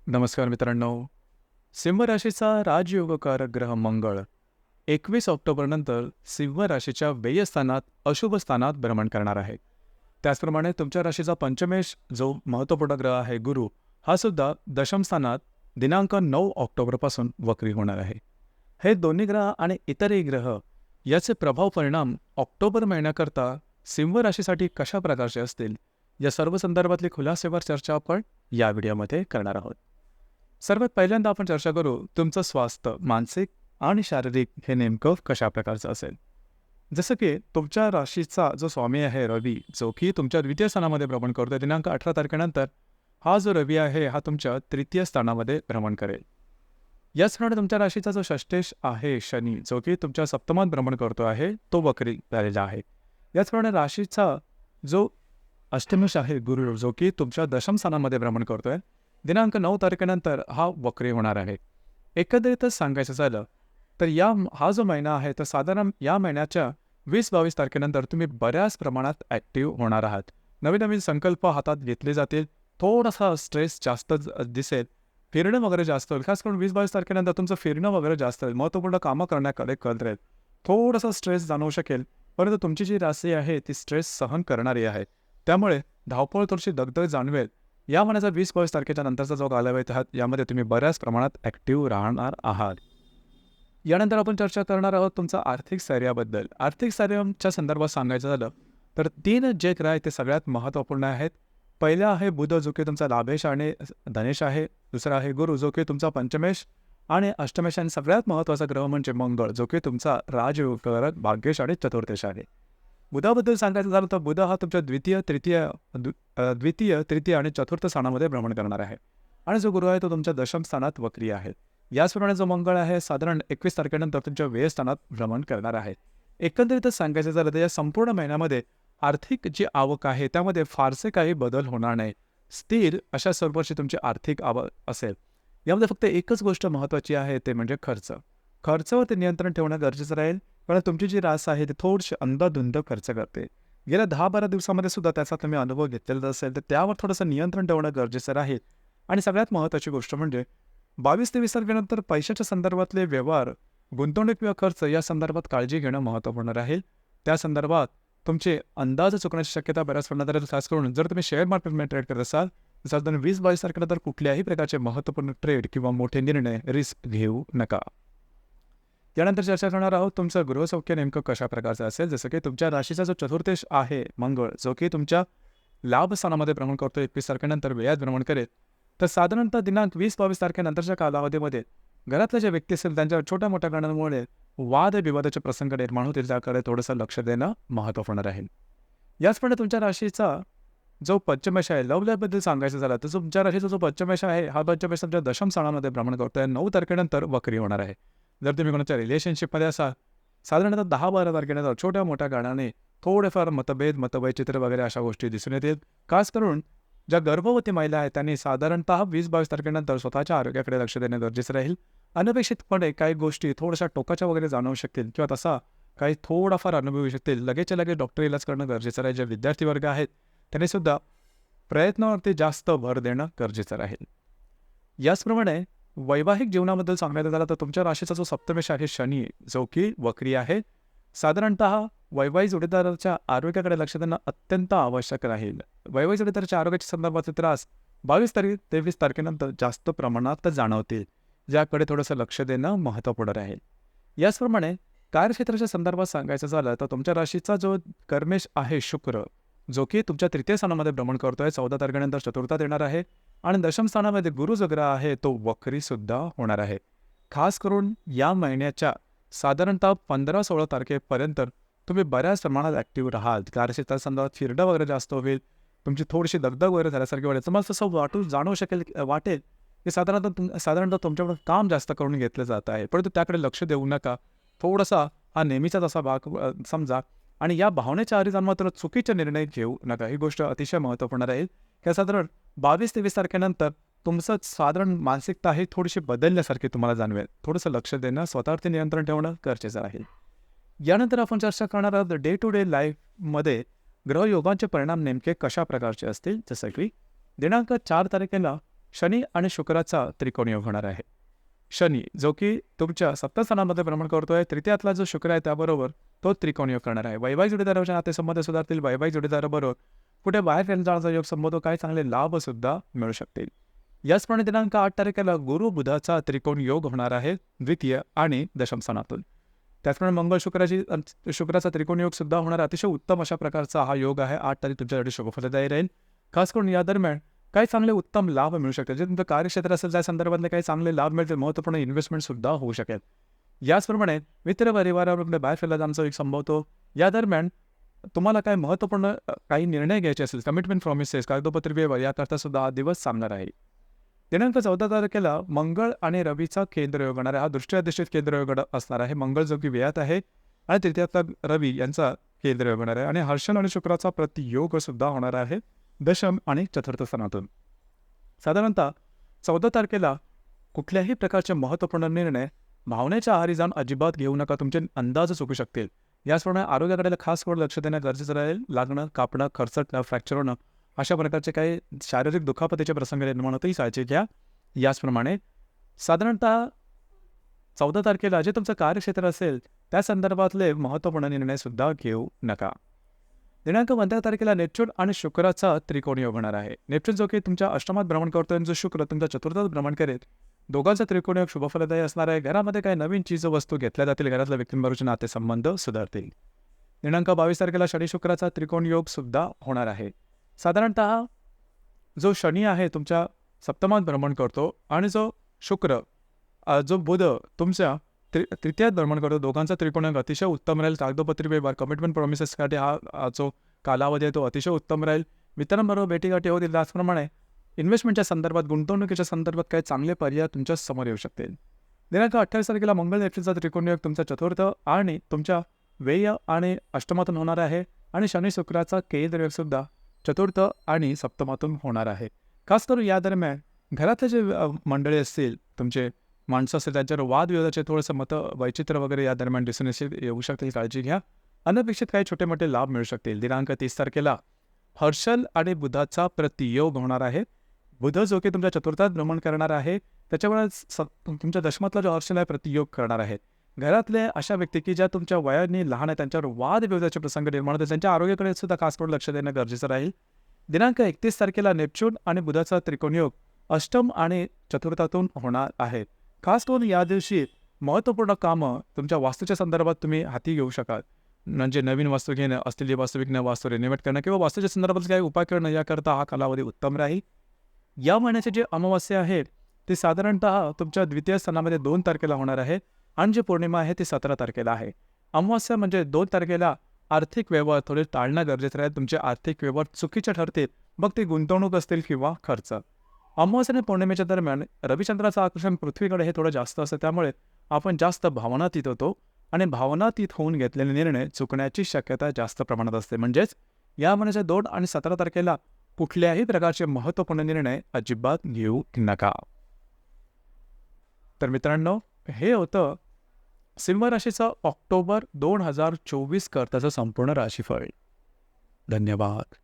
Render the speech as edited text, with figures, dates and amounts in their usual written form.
नमस्कार मित्रांनो. सिंह राशीचा राजयोगकारक ग्रह मंगळ 21 ऑक्टोबरनंतर सिंह राशीच्या व्यय स्थानात अशुभ स्थानात भ्रमण करणार आहे. त्याचप्रमाणे तुमच्या राशीचा पंचमेश जो महत्त्वपूर्ण ग्रह आहे गुरु, हा सुद्धा दशम स्थानात दिनांक 9 ऑक्टोबरपासून वक्री होणार आहे. हे दोन्ही ग्रह आणि इतरही ग्रह याचे प्रभाव परिणाम ऑक्टोबर महिन्याकरता सिंह राशीसाठी कशा प्रकारचे असतील, या सर्व संदर्भातली खुलासेवर चर्चा आपण या व्हिडिओमध्ये करणार आहोत. सर्वात पहिल्यांदा आपण चर्चा करू तुमचं स्वास्थ्य मानसिक आणि शारीरिक हे नेमकं कशा प्रकारचं असेल. जसं की तुमच्या राशीचा जो स्वामी आहे रवी, जो की तुमच्या द्वितीय स्थानामध्ये भ्रमण करतोय दिनांक 18 तारखेनंतर, हा जो रवी आहे हा तुमच्या तृतीय स्थानामध्ये भ्रमण करेल. याचप्रमाणे तुमच्या राशीचा जो षष्ठेश आहे शनी, जो की तुमच्या सप्तमात भ्रमण करतो आहे, तो वक्री झालेला आहे. याचप्रमाणे राशीचा जो अष्टमेश आहे गुरु, जो की तुमच्या दशम स्थानामध्ये भ्रमण करतोय दिनांक 9 तारखेनंतर हा वक्री होणार आहे. एकंदरीतच सांगायचं झालं तर हा जो महिना आहे तर साधारण या महिन्याच्या 20-22 तारखेनंतर तुम्ही बऱ्याच प्रमाणात ॲक्टिव्ह होणार आहात. नवीन नवीन संकल्प हातात घेतले जातील. थोडासा स्ट्रेस जास्त दिसेल. फिरणं वगैरे जास्त होईल. खास करून 20-22 तारखेनंतर तुमचं फिरणं वगैरे जास्त होईल. महत्त्वपूर्ण कामं करण्याकडे कल राहील. थोडासा स्ट्रेस जाणवू शकेल. परंतु तुमची जी राशी आहे ती स्ट्रेस सहन करणारी आहे. त्यामुळे धावपळ थोडीशी दगदग जाणवेल. या महिन्याचा 20-22 तारखेच्या नंतरचा जो कालावधी आहे यामध्ये तुम्ही बऱ्याच प्रमाणात ॲक्टिव्ह राहणार आहात. यानंतर आपण चर्चा करणार आहोत तुमचा आर्थिक स्थैर्याबद्दल. आर्थिक स्थैर्याच्या संदर्भात सांगायचं झालं तर 3 जे ग्रह आहेत ते सगळ्यात महत्त्वपूर्ण आहेत. पहिला आहे बुध, जो की तुमचा लाभेश आणि धनेश आहे. दुसरा आहे गुरु, जो की तुमचा पंचमेश आणि अष्टमेश, आणि सगळ्यात महत्त्वाचा ग्रह म्हणजे मंगळ, जो की तुमचा राजयोगकारक भाग्येश आणि चतुर्थेश आहे. बुधाबद्दल सांगायचं झालं तर बुध हा तुमच्या द्वितीय, तृतीय आणि चतुर्थ स्थानामध्ये भ्रमण करणार आहे. आणि जो गुरु आहे तो तुमच्या दशम स्थानात वक्री आहे. याचप्रमाणे जो मंगळ आहे साधारण 21 तारखेनंतर तुमच्या व्यय स्थानात भ्रमण करणार आहे. एकंदरीतच सांगायचं झालं तर या संपूर्ण महिन्यामध्ये आर्थिक जी आवक आहे त्यामध्ये फारसे काही बदल होणार नाही. स्थिर अशा स्वरूपाची तुमची आर्थिक आवक असेल. यामध्ये फक्त एकच गोष्ट महत्त्वाची आहे, ते म्हणजे खर्च. खर्चावरती नियंत्रण ठेवणं गरजेचं राहील. कारण तुमची जी रास आहे ती थोडीशी अंधाधुंद खर्च करते. गेल्या 10-12 दिवसामध्ये सुद्धा त्याचा तुम्ही अनुभव घेतलेला असेल तर त्यावर थोडंसं नियंत्रण ठेवणं गरजेचं राहील. आणि सगळ्यात महत्त्वाची गोष्ट म्हणजे 22-23 तारखेनंतर पैशाच्या संदर्भातले व्यवहार, गुंतवणूक किंवा खर्च या संदर्भात काळजी घेणं महत्त्वपूर्ण राहील. त्या संदर्भात तुमचे अंदाज चुकण्याची शक्यता बऱ्याच प्रमाणात आहे. खास करून जर तुम्ही शेअर मार्केटमध्ये ट्रेड करत असाल तर साधारण 20-22 तारखेनंतर कुठल्याही प्रकारचे महत्त्वपूर्ण ट्रेड किंवा मोठे निर्णय रिस्क घेऊ नका. यानंतर चर्चा करणार आहोत तुमचं गृहसौख्य नेमकं कशा प्रकारचं असेल. जसं की तुमच्या राशीचा जो चतुर्थेश आहे मंगळ, जो की तुमच्या लाभ स्थानामध्ये भ्रमण करतो 21 तारखेनंतर व्ययात भ्रमण करेल. तर साधारणतः दिनांक 20-22 तारखेनंतरच्या कालावधीमध्ये घरातल्या ज्या व्यक्ती असतील त्यांच्या छोट्या मोठ्या कारणांमुळे वादविवादाचे प्रसंग निर्माण होतील, त्याकडे थोडंसं लक्ष देणं महत्त्वपूर्ण राहील. याचप्रमाणे तुमच्या राशीचा जो पंचमेश आहे, लव्ह लाईफबद्दल सांगायचं झालं तर तुमच्या राशीचा जो पंचमेश आहे हा पंचमेश तुमच्या दशम स्थानामध्ये भ्रमण करतोय. 9 तारखेनंतर वक्री होणार आहे. जर तुम्ही कोणाच्या रिलेशनशिपमध्ये असाल साधारणतः 10-12 तारखेनंतर छोट्या मोठ्या कारणाने थोडेफार मतवैचित्र वगैरे अशा गोष्टी दिसून येतील. खास करून ज्या गर्भवती महिला आहेत त्यांनी साधारणतः 20-22 तारखेनंतर स्वतःच्या आरोग्याकडे लक्ष देणं गरजेचं राहील. अनपेक्षितपणे काही गोष्टी थोड्याशा टोकाच्या वगैरे जाणवू शकतील किंवा तसा काही थोडाफार अनुभव येऊ शकतील. लगेचच्या लगेच डॉक्टर इलाज करणं गरजेचं राहील. जे विद्यार्थी वर्ग आहेत त्यांनी सुद्धा प्रयत्नावरती जास्त भर देणं गरजेचं राहील. याचप्रमाणे वैवाहिक जीवनाबद्दल सांगायचं झालं तर तुमच्या राशीचा जो सप्तमेश आहे शनी, जो की वक्री आहे, साधारणतः वैवाहिक जोडीदाराच्या आरोग्याकडे लक्ष देणं अत्यंत आवश्यक राहील. वैवाहिक जोडीदाराच्या आरोग्याच्या संदर्भातले त्रास 22-23 तारखेनंतर जास्त प्रमाणात जाणवतील, ज्याकडे थोडंसं लक्ष देणं महत्त्वपूर्ण राहील. याचप्रमाणे कार्यक्षेत्राच्या संदर्भात सांगायचं झालं तर तुमच्या राशीचा जो कर्मेश आहे शुक्र, जो की तुमच्या तृतीय स्थानामध्ये भ्रमण करतोय, 14 तारखेनंतर चतुर्थात येणार आहे. आणि दशम स्थानामध्ये गुरु जो ग्रह आहे तो वक्री सुद्धा होणार आहे. खास करून या महिन्याच्या साधारणतः 15-16 तारखेपर्यंत तुम्ही बऱ्याच प्रमाणात ॲक्टिव्ह राहाल. कार्यक्षेत्राच्या संदर्भात फिरणं वगैरे जास्त होईल. तुमची थोडीशी दगदग वगैरे झाल्यासारखी वाटेल. तुम्हाला तसं जाणवू वाटेल की साधारणतः तुमच्याकडून काम जास्त करून घेतलं जात आहे, परंतु त्याकडे लक्ष देऊ नका. थोडासा हा नेहमीचाच असा भाग समजा आणि या भावनेच्या आधी मात्र चुकीचे निर्णय घेऊ नका. ही गोष्ट अतिशय महत्त्वपूर्ण राहील. की साधारण 22-23 तारखेनंतर तुमचं साधारण मानसिकता ही थोडीशी बदलल्यासारखी तुम्हाला जाणवेल. थोडंसं लक्ष देणं, स्वतःवरती नियंत्रण ठेवणं गरजेचं राहील. यानंतर आपण चर्चा करणार आहोत डे टू डे लाईफमध्ये ग्रहयोगांचे परिणाम नेमके कशा प्रकारचे असतील. जसं की दिनांक 4 तारखेला शनी आणि शुक्राचा त्रिकोण योग होणार आहे. शनी जो की तुमच्या सप्तस्थानामध्ये भ्रमण करतोय, तृतीयातला जो शुक्र आहे त्याबरोबर तो त्रिकोण योग करणार आहे. वैवाहिक जोडीदाराचे नातेसंबंध सुधारतील. वैवाहिक जोडीदाराबरोबर कुठे बाहेर फिरायला जाण्याचा योग संभवतो. काही चांगले लाभ सुद्धा मिळू शकतील. याचप्रमाणे दिनांक 8 तारखेला गुरु बुधाचा त्रिकोण योग होणार आहे द्वितीय आणि दशम स्थानातून. त्याचप्रमाणे मंगळ शुक्राचा त्रिकोण योग सुद्धा होणार. अतिशय उत्तम अशा प्रकारचा हा योग आहे. 8 तारीख तुमच्यासाठी शुभफलदायी राहील. खास करून या दरम्यान काही चांगले उत्तम लाभ मिळू शकतात. जे तुमचं कार्यक्षेत्र असेल त्या संदर्भातले काही चांगले लाभ मिळतील. महत्त्वपूर्ण इन्व्हेस्टमेंट सुद्धा होऊ शकेल. याचप्रमाणे मित्र परिवाराबरोबर बाहेर फिरायला जाण्याचा एक संभवतो. या दरम्यान तुम्हाला काय महत्त्वपूर्ण काही निर्णय घ्यायचे असेल, कमिटमेंट प्रॉमिसेस, कागदोपत्री व्यवहार याकरता सुद्धा हा दिवस चांगला राहील. दिनांक 14 तारखेला मंगळ आणि रवीचा केंद्र योग होणार आहे. हा दृष्टीअधिष्ठित केंद्र योग असणार आहे. मंगळ जो की व्ययात आहे आणि तृतीयातला रवी यांचा केंद्र योग होणार आहे आणि हर्षल आणि शुक्राचा प्रतियोग सुद्धा होणार आहे दशम आणि चतुर्थ स्थानातून. साधारणतः 14 तारखेला कुठल्याही प्रकारचे महत्त्वपूर्ण निर्णय भावनेच्या आहारी जाऊन अजिबात घेऊ नका. तुमचे अंदाज चुकू शकतील. याचप्रमाणे आरोग्याकडे खास करून लक्ष देणं गरजेचं राहील. लागणं, कापणं, खरचटणं, फ्रॅक्चर होणं अशा प्रकारचे काही शारीरिक दुखापतीचे प्रसंग निर्माण होतही काळजी घ्या. याचप्रमाणे साधारणतः 14 तारखेला जे तुमचं कार्यक्षेत्र असेल त्या संदर्भातले महत्त्वपूर्ण निर्णय सुद्धा घेऊ नका. दिनांक 15 तारखेला नेपच्यून आणि शुक्राचा त्रिकोण योग होणार आहे. नेपच्यून जो की तुमच्या अष्टमात भ्रमण करतोय, जो शुक्र तुमच्या चतुर्थात भ्रमण करेल. दोघांचा त्रिकोण योग शुभफलदायी असणार आहे. घरामध्ये काही नवीन चीज वस्तू घेतल्या जातील. घरातल्या व्यक्तींबरोबरचे नातेसंबंध सुधारतील. दिनांक 22 तारखेला शनी शुक्राचा त्रिकोण योग सुद्धा होणार आहे. साधारणतः जो शनी आहे तुमच्या सप्तमात भ्रमण करतो आणि जो शुक्र जो बुध तुमच्या तृतीयात भ्रमण करतो. दोघांचा त्रिकोण योग अतिशय उत्तम राहील. कागदोपत्री व्यवहार, कमिटमेंट प्रॉमिसेससाठी हा जो कालावधी आहे तो अतिशय उत्तम राहील. मित्रांबरोबर भेटीगाठी होतील. त्याचप्रमाणे इन्व्हेस्टमेंटच्या संदर्भात, गुंतवणुकीच्या संदर्भात काही चांगले पर्याय तुमच्या समोर येऊ शकतील. दिनांक 28 तारखेला मंगळ नेपच्यूनचा त्रिकोण योग तुमचा चतुर्थ आणि तुमच्या व्यय आणि अष्टमातून होणार आहे आणि शनी शुक्राचा केंद्र योग सुद्धा चतुर्थ आणि सप्तमातून होणार आहे. खास करून या दरम्यान घरातले जे मंडळी असतील, तुमचे माणसं असेल, त्यांच्यावर वादविवादाचे थोडंसं मतं वैचित्र वगैरे या दरम्यान दिसून येऊ शकतील. काळजी घ्या. अनपेक्षित काही छोटे मोठे लाभ मिळू शकतील. दिनांक 30 तारखेला हर्षल आणि बुधाचा प्रतियोग होणार आहे. बुध जो की तुमच्या चतुर्थात भ्रमण करणार आहे, त्याच्यामुळे तुमच्या दशमातला जो हर्षल आहे प्रतियोग करणार आहे. घरातले अशा व्यक्ती की ज्या तुमच्या वयाने लहान आहे त्यांच्यावर वादविवादाचे प्रसंग निर्माण होते. त्यांच्या आरोग्याकडे सुद्धा खास करून लक्ष देणं गरजेचं राहील. दिनांक 31 तारखेला नेपच्यून आणि बुधाचा त्रिकोण योग अष्टम आणि चतुर्थातून होणार आहे. खास करून या दिवशी महत्त्वपूर्ण कामं तुमच्या वास्तूच्या संदर्भात तुम्ही हाती घेऊ शकाल. म्हणजे नवीन वास्तू घेणं, असलेली वास्तू विकणं, वास्तू रिनोव्हेट करणं किंवा वास्तूच्या संदर्भात काही उपाय करणं याकरता हा कालावधी उत्तम राहील. या महिन्याचे जे अमावास्या आहे ते साधारणतः तुमच्या द्वितीय स्थानामध्ये 2 तारखेला होणार आहे आणि जी पौर्णिमा आहे ती 17 तारखेला आहे. अमावास्या म्हणजे 2 तारखेला आर्थिक व्यवहार थोडे टाळणं गरजेचं राहील. तुमचे आर्थिक व्यवहार चुकीचे ठरतील, मग ते गुंतवणूक असतील किंवा खर्च. अमावास्या आणि पौर्णिमेच्या दरम्यान रविचंद्राचं आकर्षण पृथ्वीकडे हे थोडं जास्त असतं. त्यामुळे आपण जास्त भावनातीत होतो आणि भावनातीत होऊन घेतलेले निर्णय चुकण्याची शक्यता जास्त प्रमाणात असते. म्हणजेच या महिन्याच्या 2 आणि 17 तारखेला कुठल्याही प्रकारचे महत्त्वपूर्ण निर्णय अजिबात घेऊ नका. तर मित्रांनो, हे होतं सिंह राशीचं ऑक्टोबर 2024 करताचं संपूर्ण राशीफळ. धन्यवाद.